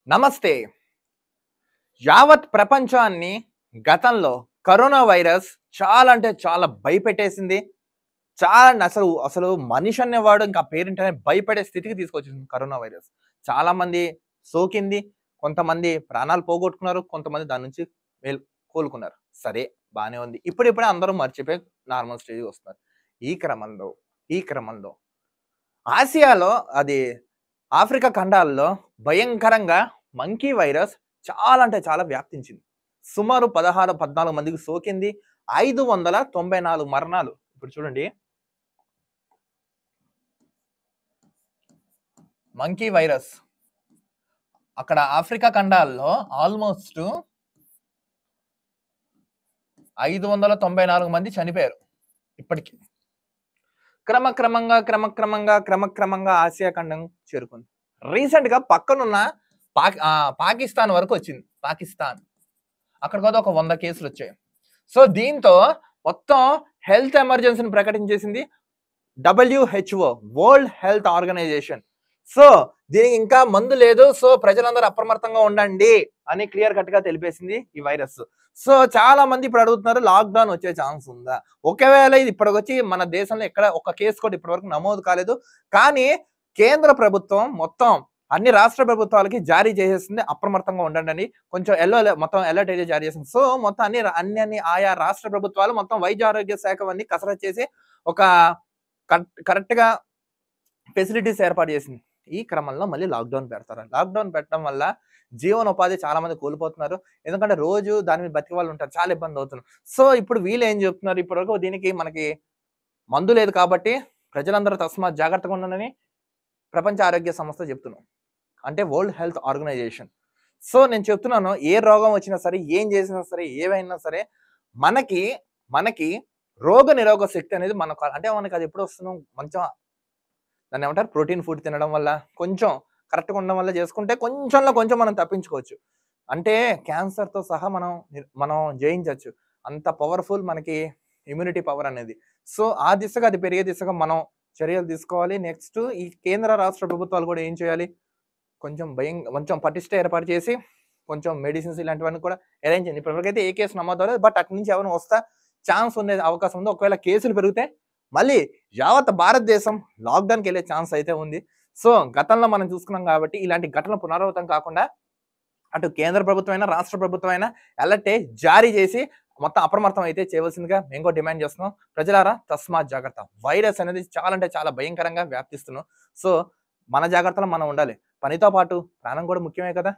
నమస్తే. యావత్ ప్రపంచాన్ని గతంలో కరోనా వైరస్ చాలా అంటే చాలా భయపెట్టేసింది. చాలా అసలు అసలు మనిషి అనేవాడు ఇంకా పేరేంటనే భయపడే స్థితికి తీసుకొచ్చేసింది కరోనా వైరస్. చాలామంది సోకింది. కొంతమంది ప్రాణాలు పోగొట్టుకున్నారు. కొంతమంది దాని నుంచి మేల్ కోలుకున్నారు. సరే బానే ఉంది. ఇప్పుడిప్పుడే అందరూ మర్చిపోయి నార్మల్ స్టేజ్‌కి వస్తున్నారు. ఈ క్రమంలో ఈ క్రమంలో ఆసియాలో అది ఆఫ్రికా ఖండాల్లో భయంకరంగా మంకీ వైరస్ చాలా అంటే చాలా వ్యాప్తించింది. సుమారు 16, 14 మందికి సోకింది. 594 మరణాలు. ఇప్పుడు చూడండి. మంకీ వైరస్ అక్కడ ఆఫ్రికా ఖండాల్లో ఆల్మోస్ట్ 594 మంది చనిపోయారు ఇప్పటికి. క్రమక్రమంగా ఆసియా ఖండం చేరుకుంది. రీసెంట్‌గా పక్కనున్న పాకిస్తాన్ వరకు వచ్చింది. పాకిస్తాన్ అక్కడ కూడా ఒక 100 కేసులు వచ్చాయి. సో దీంతో మొత్తం హెల్త్ ఎమర్జెన్సీని ప్రకటించేసింది WHO, world health organisation. So దీనికి ఇంకా మందు లేదు. సో ప్రజలందరూ అప్రమత్తంగా ఉండండి అని క్లియర్ కట్ గా తెలిపేసింది ఈ వైరస్. సో చాలా మంది ఇప్పుడు అడుగుతున్నారు, లాక్డౌన్ వచ్చే ఛాన్స్ ఉందా? ఒకవేళ ఇది ఇప్పటికొచ్చి మన దేశంలో ఎక్కడ ఒక కేసు కూడా ఇప్పటివరకు నమోదు కాలేదు. కానీ కేంద్ర ప్రభుత్వం మొత్తం అన్ని రాష్ట్ర ప్రభుత్వాలకి జారీ చేసేసింది, అప్రమత్తంగా ఉండండి అని. కొంచెం మొత్తం అలర్ట్ అయితే జారీ చేసింది. సో మొత్తం అన్ని ఆయా రాష్ట్ర ప్రభుత్వాలు మొత్తం వైద్య ఆరోగ్య శాఖ అన్ని కసరత్తు చేసి ఒక కరెక్ట్ గా ఫెసిలిటీస్ ఏర్పాటు చేసింది. ఈ క్రమంలో మళ్ళీ లాక్డౌన్ పెడతారు. లాక్డౌన్ పెట్టడం వల్ల జీవనోపాధి చాలా మంది కోల్పోతున్నారు. ఎందుకంటే రోజు దాని మీద బతికే వాళ్ళు ఉంటారు. చాలా ఇబ్బంది అవుతున్నారు. సో ఇప్పుడు వీళ్ళు ఏం చెప్తున్నారు, ఇప్పటివరకు దీనికి మనకి మందు లేదు కాబట్టి ప్రజలందరూ తస్మాత్ జాగ్రత్తగా ఉండండి ప్రపంచ ఆరోగ్య సంస్థ చెప్తున్నాం, అంటే వరల్డ్ హెల్త్ ఆర్గనైజేషన్. సో నేను చెప్తున్నాను, ఏ రోగం వచ్చినా సరే, ఏం చేసినా సరే, ఏవైనా సరే మనకి రోగ నిరోధక శక్తి అనేది మనకు, అంటే మనకి అది ఎప్పుడు వస్తున్నాం, మంచిగా దాన్ని ఏమంటారు, ప్రోటీన్ ఫుడ్ తినడం వల్ల, కొంచెం కరెక్ట్గా ఉండడం వల్ల చేసుకుంటే కొంచెం మనం తప్పించుకోవచ్చు. అంటే క్యాన్సర్తో సహా మనం జయించవచ్చు. అంత పవర్ఫుల్ మనకి ఇమ్యూనిటీ పవర్ అనేది. సో ఆ దిశగా, అది పెరిగే దిశగా మనం చర్యలు తీసుకోవాలి. నెక్స్ట్ ఈ కేంద్ర రాష్ట్ర ప్రభుత్వాలు కూడా ఏం చేయాలి, కొంచెం పటిష్ట ఏర్పాటు చేసి కొంచెం మెడిసిన్స్ ఇలాంటివన్నీ కూడా అరేంజ్ చేయండి. ఇప్పటివరకైతే ఏ కేసు నమోదు అవ్వలేదు. బట్ అటు నుంచి ఎవరైనా వస్తా ఛాన్స్ ఉండే అవకాశం ఉంది. ఒకవేళ కేసులు పెరిగితే మళ్ళీ యావత్ భారతదేశం లాక్డౌన్కి వెళ్ళే ఛాన్స్ అయితే ఉంది. సో గతంలో మనం చూసుకున్నాం కాబట్టి ఇలాంటి ఘటనలు పునరావృతం కాకుండా అటు కేంద్ర ప్రభుత్వం అయినా రాష్ట్ర ప్రభుత్వం అయినా అలర్ట్ జారీ చేసి మొత్తం అప్రమత్తం అయితే చేయవలసిందిగా మేము కూడా డిమాండ్ చేస్తున్నాం. ప్రజలారా తస్మాత్ జాగ్రత్త. వైరస్ అనేది చాలా అంటే చాలా భయంకరంగా వ్యాప్తిస్తున్నాం. సో మన జాగ్రత్తలో మనం ఉండాలి. పనితో పాటు ప్రాణం కూడా ముఖ్యమే కదా.